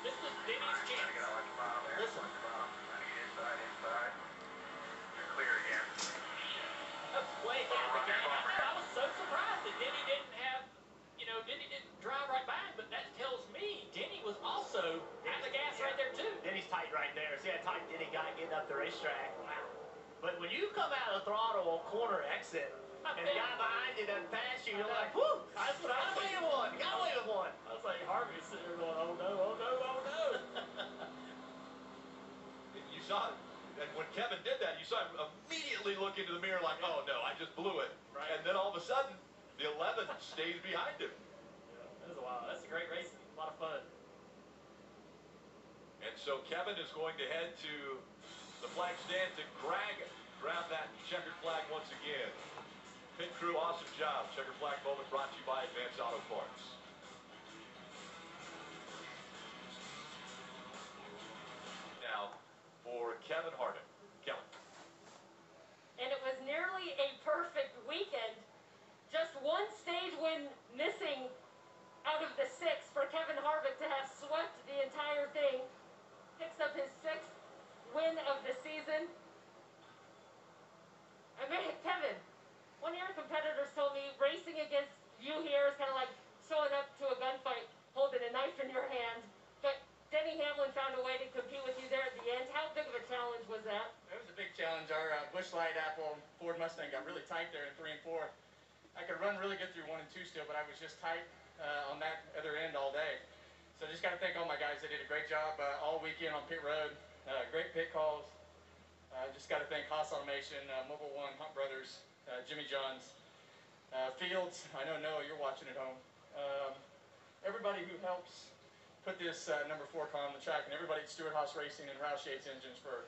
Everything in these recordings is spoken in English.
This was Denny's chance. Listen. Inside. You're clear again. That's way Harvick. I was so surprised that Denny didn't have, Denny didn't drive right by him, but that tells me Denny was also out the gas right there too. Denny's tight right there. See how tight Denny got getting up the racetrack? Wow. But when you come out of the throttle on corner exit, and the guy behind you doesn't pass you, you're like, whoo, That's what got away with one, got away with one. I was like, Harvick's sitting there going, oh no, oh no, oh no. You saw it. And when Kevin did that, you saw him immediately look into the mirror like, oh no, I just blew it. Right. And then all of a sudden, the 11 stays behind him. Yeah, that was a while. That's a great race. A lot of fun. And so Kevin is going to head to the flag stand to grab that checkered flag once again. Pit crew, awesome job. Checkered flag moment brought to you by Advanced Auto Parts. Now for Kevin Harvick. Kelly. And it was nearly a perfect weekend. Just one stage win missing out of the 6 for Kevin Harvick to have swept the entire thing. Picks up his 6th win of the season. I mean, Kevin, one of your competitors told me racing against you here is kind of like showing up to a gunfight holding a knife in your hand. But Denny Hamlin found a way to compete with you there at the end. How big of a challenge was that? It was a big challenge. Our Busch Light Apple Ford Mustang got really tight there in 3 and 4. I could run really good through 1 and 2 still, but I was just tight on that other end all day. So just got to thank all my guys. They did a great job all weekend on pit road. Great pit calls. Just got to thank Haas Automation, Mobile One, Hunt Brothers, Jimmy John's, Fields. I know Noah, you're watching at home. Everybody who helps put this number 4 car on the track, and everybody at Stewart Haas Racing and Roush Yates Engines for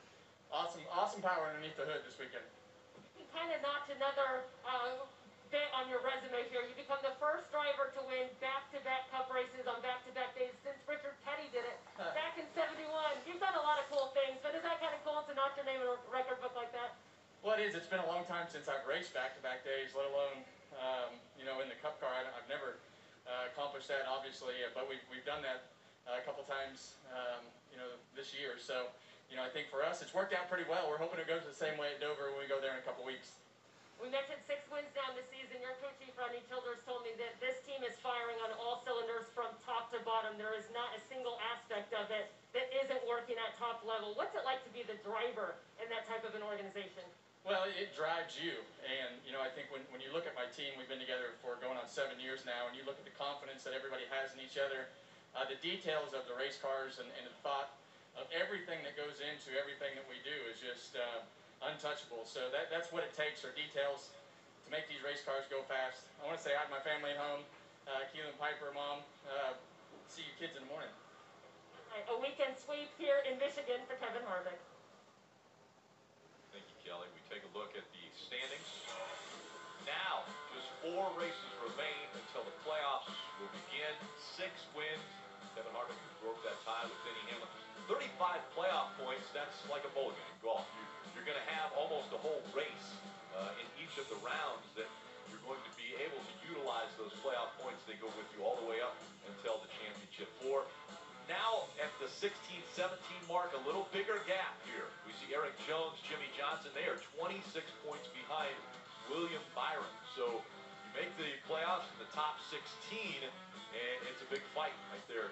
awesome power underneath the hood this weekend. You kind of notched another bit on your resume here. You become the first driver to win back-to-back Cup races on back-to-back days since Richard Petty did it back in '71. You've done a lot of cool things, but is that kind of cool to notch your name in a record book like that? Well, it is. It's been a long time since I've raced back-to-back days, let alone, in the Cup car. I've never accomplished that, obviously, but we've done that a couple times, this year. So, I think for us, it's worked out pretty well. We're hoping it goes the same way at Dover when we go there in a couple weeks. We mentioned 6 wins down the season. Your crew chief, Rodney Childers, told me that this team is firing on all cylinders from top to bottom. There is not a single aspect of it that isn't working at top level. What's it like to be the driver in that type of an organization? Well, it drives you. And, I think when you look at my team, we've been together for going on 7 years now, and you look at the confidence that everybody has in each other, the details of the race cars and the thought of everything that goes into everything that we do is just untouchable. So that's what it takes, are details to make these race cars go fast. I want to say hi to my family at home, Keelan, Piper, Mom. See you kids in the morning. A weekend sweep here in Michigan for Kevin Harvick. Thank you, Kelly. We take a look at the standings. Now, just 4 races remain until the playoffs will begin. 6 wins. Kevin Harvick broke that tie with Denny Hamlin. 35 playoff points, that's like a bowl game in golf. You're going to have almost a whole race in each of the rounds that you're going to be able to utilize those playoff points. They go with you all the way up until the championship 4. Now at the 16-17 mark, a little bigger gap here. We see Eric Jones, Jimmy Johnson. They are 26 points behind William Byron. So you make the playoffs in the top 16, and it's a big fight right there